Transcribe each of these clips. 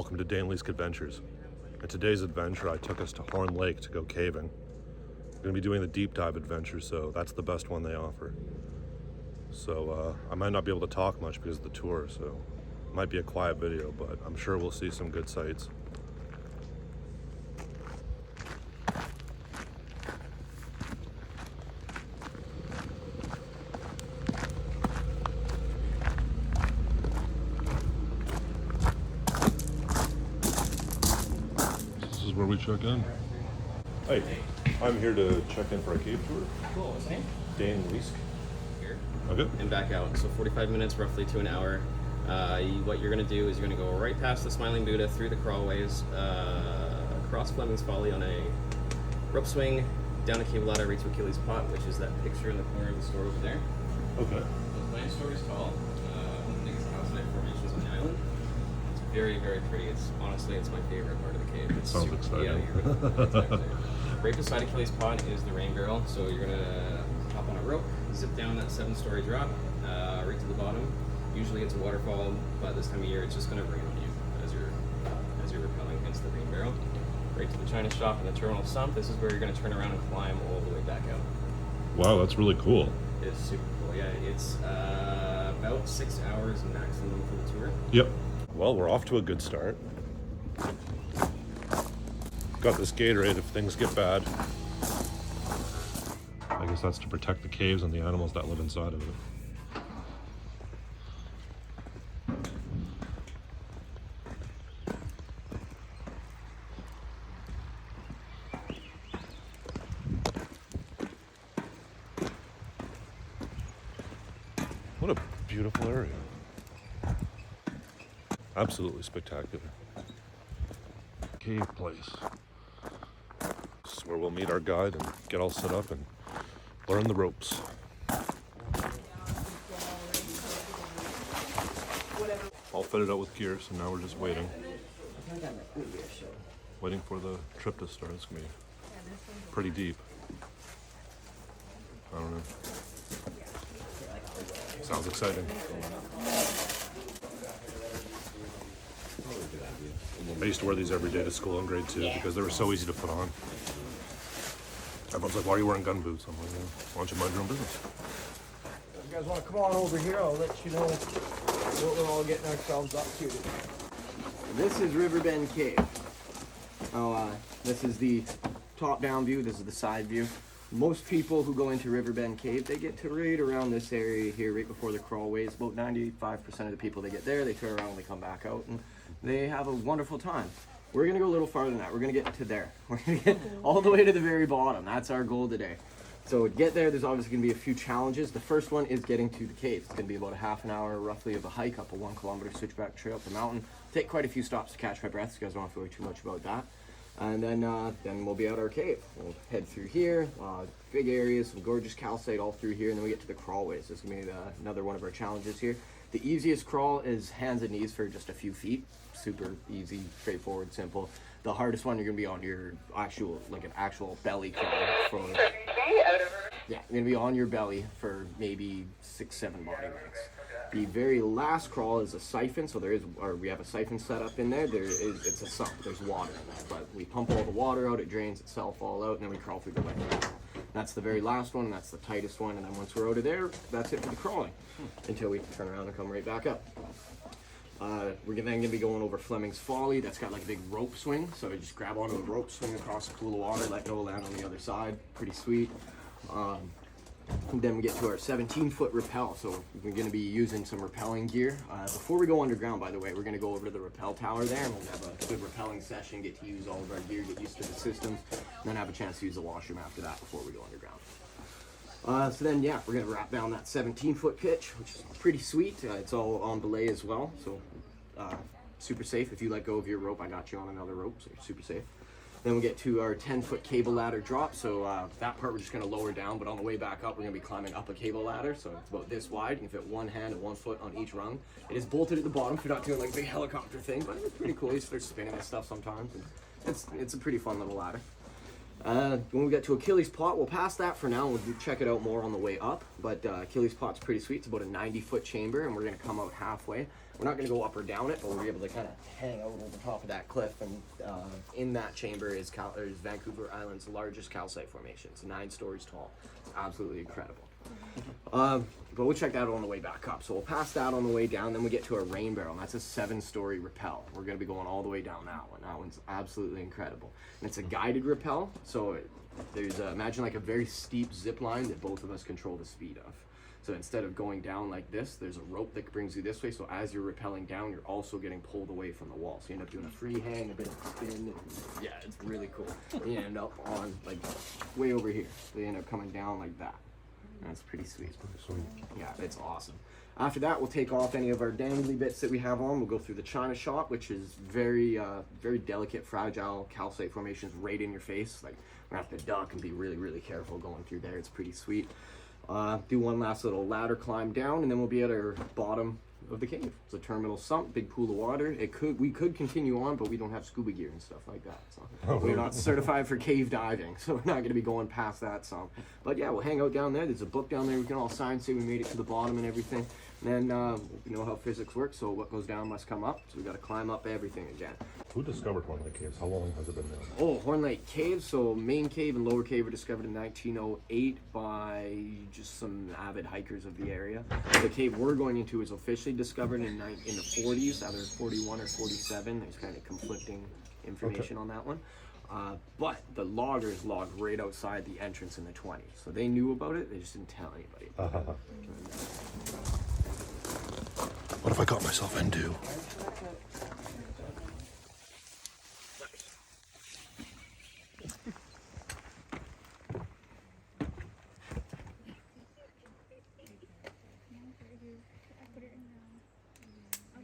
welcome to Dane Leask Adventures. In today's adventure, I took us to Horne Lake to go caving. We're going to be doing the deep dive adventure, so that's the best one they offer. So I might not be able to talk much because of the tour, so it might be a quiet video, but I'm sure we'll see some good sights. Where we check in. Hey, I'm here to check in for a cave tour. Cool, what's the name? Dane Leask. Here. Okay. And back out. So 45 minutes, roughly to an hour. What you're going to do is you're going to go right past the Smiling Buddha, through the crawlways, across Fleming's Folly on a rope swing, down a cable ladder right to Achilles Pot, which is that picture in the corner of the store over there. Okay. The land store is tall. One of the biggest housite formations on the island. It's very, very pretty. It's honestly, it's my favorite part of the cave. It's Sounds exciting. Yeah, you're gonna, right beside Achilles Pot is the rain barrel, so you're gonna hop on a rope, zip down that 7-story drop, right to the bottom. Usually it's a waterfall, but this time of year it's just gonna rain on you as you're rappelling against the rain barrel. Right to the China shop and the terminal sump. This is where you're gonna turn around and climb all the way back out. Wow, that's really cool. It's super cool. Yeah, it's about 6 hours maximum for the tour. Yep. Well, we're off to a good start. Got this Gatorade if things get bad. I guess that's to protect the caves and the animals that live inside of it. What a beautiful area. Absolutely spectacular. Cave place. This is where we'll meet our guide and get all set up and learn the ropes. All fitted out with gear, so now we're just waiting. Waiting for the trip to start. It's gonna be pretty deep. I don't know. Sounds exciting. I used to wear these every day to school in grade 2 because they were so easy to put on. Everyone's like, why are you wearing gun boots? I'm like, well, why don't you mind your own business? If you guys want to come on over here, I'll let you know what we're all getting ourselves up to. This is Riverbend Cave. This is the top-down view. This is the side view. Most people who go into Riverbend Cave, they get to right around this area here, right before the crawlways. About 95% of the people, they get there, they turn around, and they come back out, and they have a wonderful time. We're gonna go a little farther than that. We're gonna get to there. We're gonna get all the way to the very bottom. That's our goal today. So to get there, there's obviously gonna be a few challenges. The first one is getting to the cave. It's gonna be about a half an hour roughly of a hike up a 1 kilometer switchback trail up the mountain. Take quite a few stops to catch my breath, so you guys don't have to worry too much about that. And then we'll be at our cave. We'll head through here, big areas, some gorgeous calcite all through here, and then we get to the crawlways. This is gonna be another one of our challenges here. The easiest crawl is hands and knees for just a few feet. Super easy, straightforward, simple. The hardest one, you're gonna be on your actual belly crawl. You're gonna be on your belly for maybe 6-7 body lengths. The very last crawl is a siphon, so we have a siphon set up in there. It's a sump, there's water in there, but we pump all the water out, it drains itself all out, and then we crawl through the wet ground. That's the very last one, and that's the tightest one, and then once we're out of there, that's it for the crawling, until we turn around and come right back up. We're then going to be going over Fleming's Folly. That's got like a big rope swing, so we just grab onto the rope, swing across a pool of water, let go, land on the other side. Pretty sweet. And then we get to our 17-foot rappel, so we're going to be using some rappelling gear. Before we go underground, by the way, we're going to go over to the rappel tower there, and we'll have a good rappelling session, get to use all of our gear, get used to the systems, and then have a chance to use the washroom after that before we go underground. So then, yeah, we're going to wrap down that 17-foot pitch, which is pretty sweet. It's all on belay as well, so super safe. If you let go of your rope, I got you on another rope, so you're super safe. Then we get to our 10-foot cable ladder drop. So that part we're just going to lower down, but on the way back up, we're going to be climbing up a cable ladder. So it's about this wide. You can fit one hand and 1 foot on each rung. It is bolted at the bottom if you're not doing like a big helicopter thing, but it's pretty cool. You start spinning this stuff sometimes. And it's a pretty fun little ladder. When we get to Achilles Pot, we'll pass that for now. We'll check it out more on the way up. But Achilles Pot's pretty sweet. It's about a 90-foot chamber, and we're going to come out halfway. We're not going to go up or down it, but we're able to kind of hang out over the top of that cliff. And in that chamber is Vancouver Island's largest calcite formation. It's 9 stories tall. It's absolutely incredible. But we'll check that out on the way back up. So we'll pass that on the way down. Then we get to a rain barrel, and that's a 7-story rappel. We're going to be going all the way down that one. That one's absolutely incredible. And it's a guided rappel. So there's imagine like a very steep zip line that both of us control the speed of. So instead of going down like this, there's a rope that brings you this way. So as you're rappelling down, you're also getting pulled away from the wall. So you end up doing a free hang, a bit of a spin. And yeah, it's really cool. And you end up on like way over here. So you end up coming down like that. That's pretty sweet. Yeah, it's awesome. After that, we'll take off any of our dangly bits that we have on. We'll go through the China shop, which is very delicate, fragile calcite formations right in your face. Like, we're gonna have to duck and be really, really careful going through there. It's pretty sweet. Do one last little ladder climb down, and then we'll be at our bottom of the cave. It's a terminal sump, big pool of water. We could continue on, but we don't have scuba gear and stuff like that. So we're not certified for cave diving, so we're not going to be going past that sump. But yeah, we'll hang out down there. There's a book down there we can all sign, say we made it to the bottom and everything. And then you know how physics works, so what goes down must come up. So we got to climb up everything again. Who discovered Horne Lake Caves? How long has it been there? Oh, Horne Lake Caves. So main cave and lower cave were discovered in 1908 by just some avid hikers of the area. The cave we're going into is officially discovered in the 40s, either 41 or 47. There's kind of conflicting information on that one. But the loggers logged right outside the entrance in the 20s. So they knew about it, they just didn't tell anybody about it. What have I got myself into?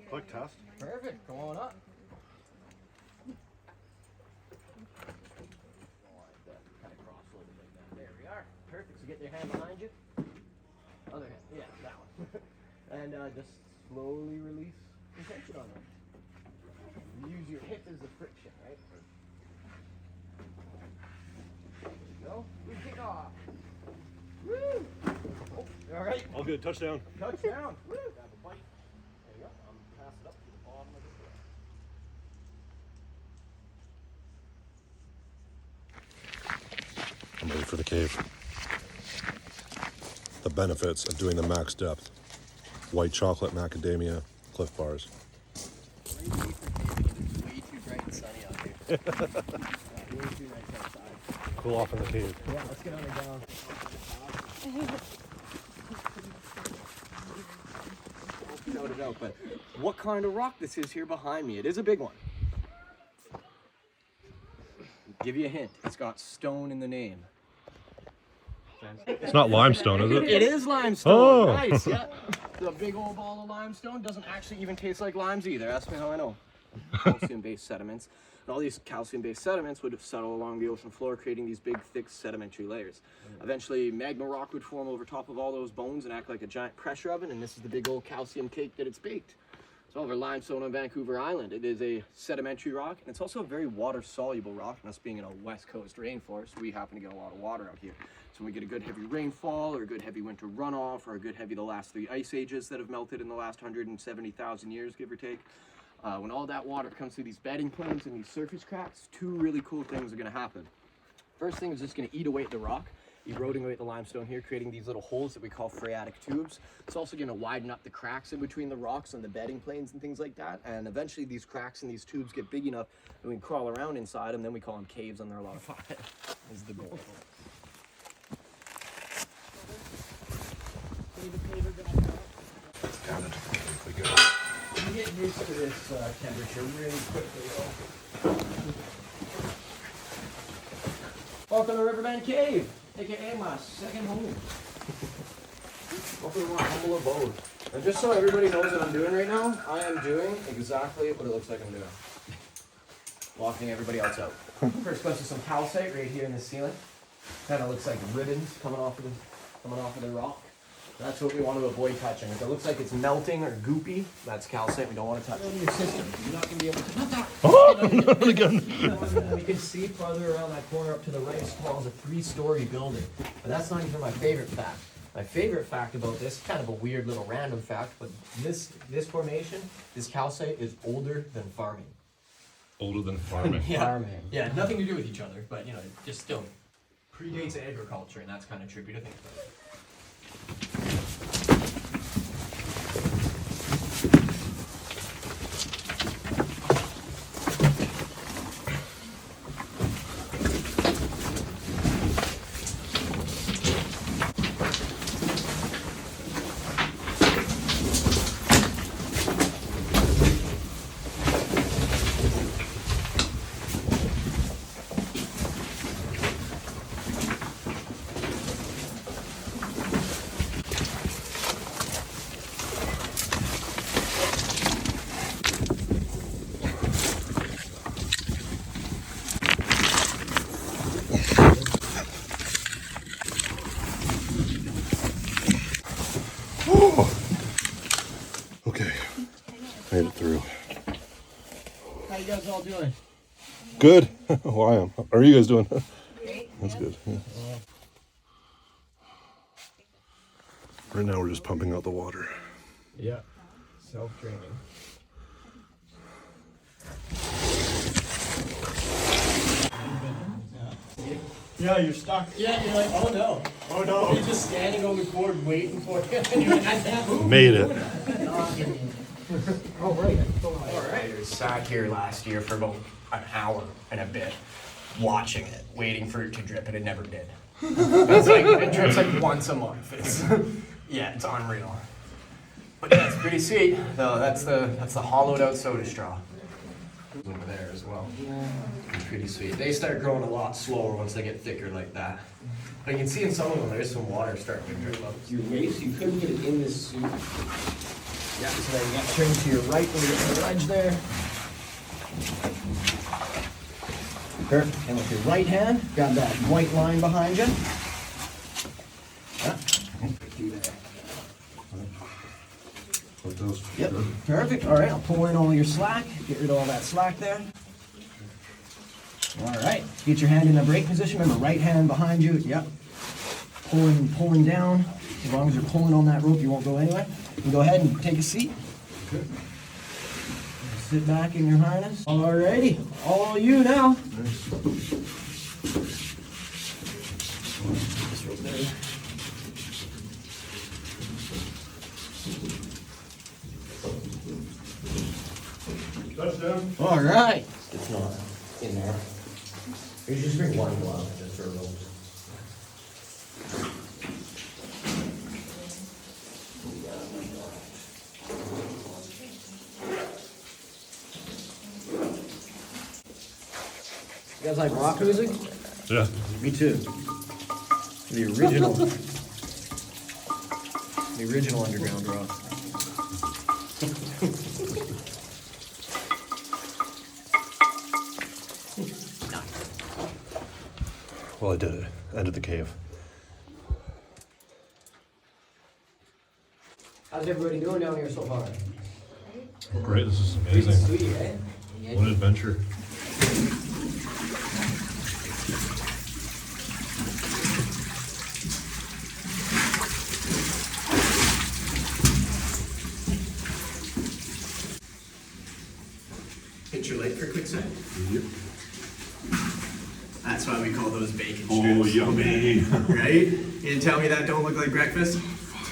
Quick test. Perfect, come on up. There we are. Perfect. So get your hand behind you. Other hand. Yeah, that one. And just slowly release the tension on it. Use your hip as the friction, right? There you go. We kick off. Woo! Oh, all right. All good. Touchdown. Touchdown. Woo! Grab a bite. There you go. Pass it up to the bottom of the foot. I'm ready for the cave. The benefits of doing the max depth. White chocolate macadamia Cliff Bars. Way too bright and sunny out here. Way too nice outside. Cool off in the cave. Yeah, let's get on it down. Shout it out, but what kind of rock this is here behind me? It is a big one. Give you a hint. It's got stone in the name. It's not limestone, is it? It is limestone. Oh. Nice. Yeah. The big old ball of limestone doesn't actually even taste like limes either. Ask me how I know. Calcium-based sediments. And all these calcium-based sediments would settle along the ocean floor, creating these big, thick sedimentary layers. Eventually, magma rock would form over top of all those bones and act like a giant pressure oven, and this is the big old calcium cake that it's baked. It's over limestone on Vancouver Island. It is a sedimentary rock, and it's also a very water-soluble rock. And us being in a west coast rainforest, we happen to get a lot of water out here. So when we get a good heavy rainfall, or a good heavy winter runoff, or a good heavy the last 3 ice ages that have melted in the last 170,000 years, give or take, when all that water comes through these bedding planes and these surface cracks, 2 really cool things are going to happen. First thing is just going to eat away at the rock, eroding away at the limestone here, creating these little holes that we call phreatic tubes. It's also going to widen up the cracks in between the rocks and the bedding planes and things like that. And eventually these cracks in these tubes get big enough that we can crawl around inside them. Then we call them caves, and they're a lot of fun. Is the goal. Got it. We go. You get used to this temperature really quickly, though. Welcome to Riverbend Cave, aka my second home. Welcome to my humble abode. And just so everybody knows what I'm doing right now, I am doing exactly what it looks like I'm doing. Locking everybody else out. First goes to some calcite right here in the ceiling. Kind of looks like ribbons coming off of the rock. That's what we want to avoid touching. If it looks like it's melting or goopy, that's calcite. We don't want to touch it. Your system. You're not going to be able to. Not that. Oh, again. We can see farther around that corner up to the right. This wall is a 3-story building. But that's not even my favorite fact. My favorite fact about this, kind of a weird little random fact, but this formation, this calcite is older than farming. Older than farming. Farming. Yeah, nothing to do with each other, but you know, just still predates agriculture, and that's kind of trippy to think about. Okay, made it through. How you guys all doing? Good. Well, I am. How are you guys doing? That's good. Yeah. Right now we're just pumping out the water. Yeah, self-draining. Yeah, you're stuck. Yeah, you're like, oh no. Oh no. You're just standing on the board waiting for it. And you're like, I can't move. Made it. Oh, right. Alright. I sat here last year for about an hour and a bit, watching it, waiting for it to drip, and it never did. That's like, it drips like once a month. It's, yeah, it's unreal. But yeah, it's pretty sweet. No, that's the hollowed out soda straw. Over there as well. It's pretty sweet. They start growing a lot slower once they get thicker like that. But you can see in some of them there's some water starting to drip up. Your waist, you couldn't get it in this suit. Yeah, so then you got to turn to your right when you get to the ledge there. Perfect. And with your right hand, got that white line behind you. Yeah. Do that. Like those. Yep, perfect. All right, I'll pull in all your slack. Get rid of all that slack there. All right, get your hand in the brake position. Remember, right hand behind you. Yep. Pulling down. As long as you're pulling on that rope, you won't go anywhere. You can go ahead and take a seat. Okay. Sit back in your harness. All righty, all you now. Nice. This rope there. Touchdown. All right. It's not in there. You just bring one glove just for ropes. You guys like rock music? Yeah. Me too. The original. The original underground rock. Well, I did it. Ended the cave. How's everybody doing down here so far? Great. This is amazing. Sweet, eh? What an adventure. Hit your leg for a quick sec. Yep. That's why we call those bacon Oh, strips. yummy. Right? You didn't tell me that don't look like breakfast?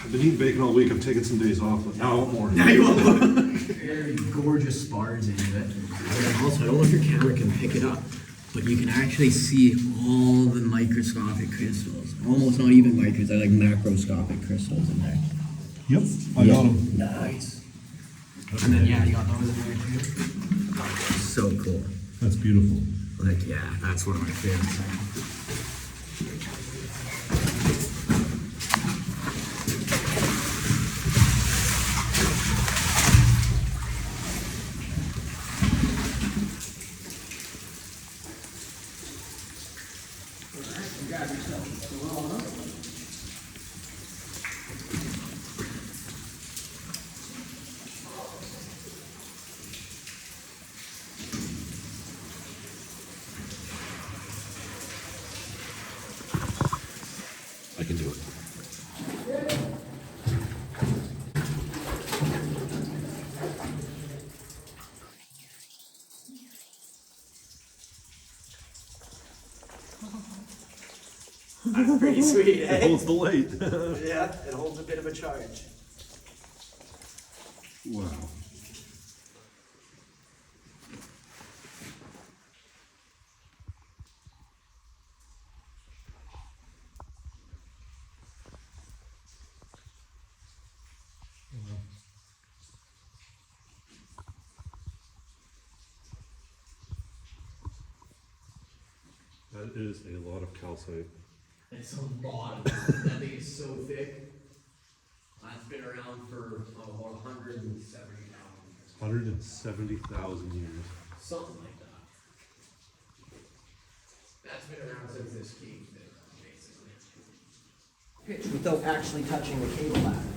I've been eating bacon all week. I've taken some days off, but now I want more. Now you want very gorgeous spars into it. And also, I don't know if your camera can pick it up, but you can actually see all the microscopic crystals. Almost not even micros, they're like macroscopic crystals in there. Yep, I got them. Nice. And then, yeah, you got those in there too. So cool. That's beautiful. Like, yeah, that's one of my favorites. That's pretty sweet, It eh? holds the weight. Yeah, it holds a bit of a charge. Wow. That is a lot of calcite. It's a lot. That thing is so thick. That's been around for about 170,000 years. 170,000 years. Something like that. That's been around since this cave's been around, basically. Without actually touching the cable ladder.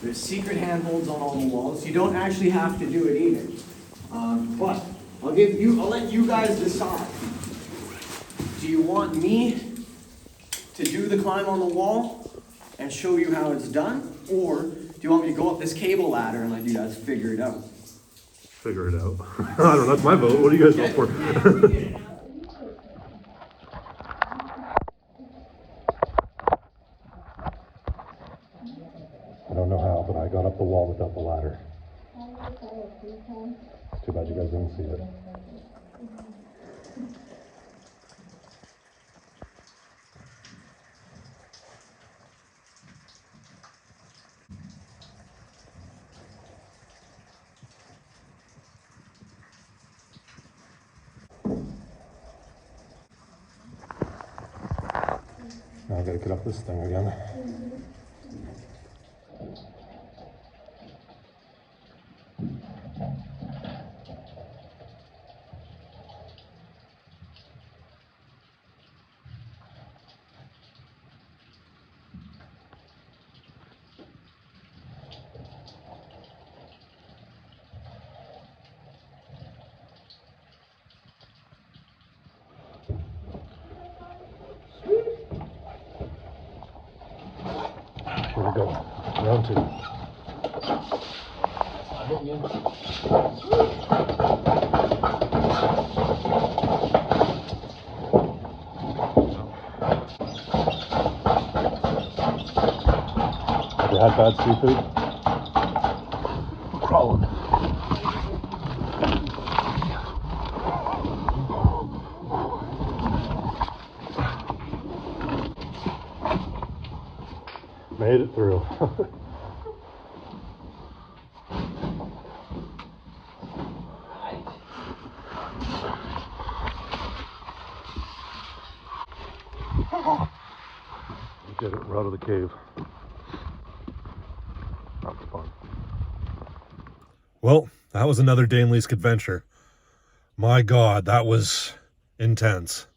There's secret handholds on all the walls. You don't actually have to do it either. But I'll let you guys decide. Do you want me to do the climb on the wall and show you how it's done? Or do you want me to go up this cable ladder and let you guys figure it out? Figure it out. I don't know, that's my vote. What do you guys vote for? I don't know how, but I got up the wall without the ladder. It's too bad you guys didn't see it. Now I gotta get up this thing again. Here we go. Round two. Ever had bad seafood? Crawling. Made it through. We did it. We're out of the cave. That was fun. Well, that was another Dane Leask adventure. My God, that was intense.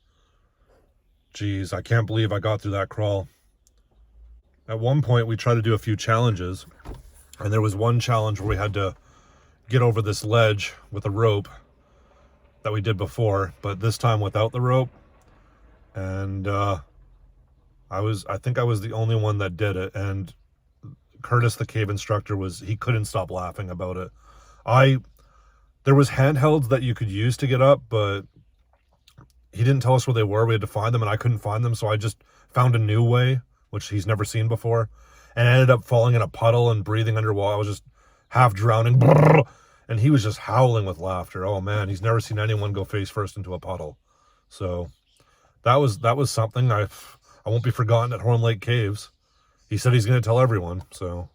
Jeez, I can't believe I got through that crawl. At one point, we tried to do a few challenges, and there was one challenge where we had to get over this ledge with a rope that we did before, but this time without the rope. And I think I was the only one that did it, and Curtis, the cave instructor, he couldn't stop laughing about it. There was handhelds that you could use to get up, but he didn't tell us where they were. We had to find them, and I couldn't find them, so I just found a new way, which he's never seen before, and I ended up falling in a puddle and breathing underwater. I was just half drowning, and he was just howling with laughter. Oh man, he's never seen anyone go face first into a puddle. So that was something I won't be forgotten at Horne Lake Caves. He said he's going to tell everyone. So,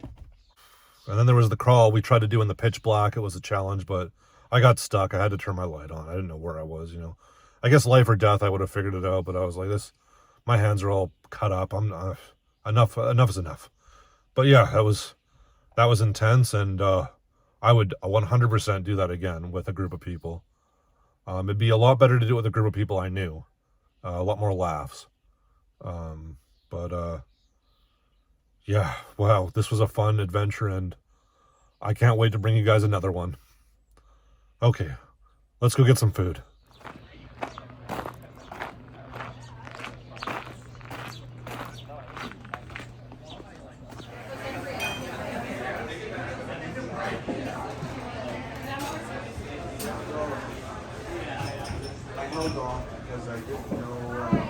and then there was the crawl we tried to do in the pitch black. It was a challenge, but I got stuck. I had to turn my light on. I didn't know where I was. I guess life or death. I would have figured it out, but I was like this. My hands are all cut up. I'm not enough. Enough is enough. But yeah, that was intense, and I would 100% do that again with a group of people. It'd be a lot better to do it with a group of people I knew. A lot more laughs. Yeah, wow, this was a fun adventure, and I can't wait to bring you guys another one. Okay, let's go get some food. held off because I didn't know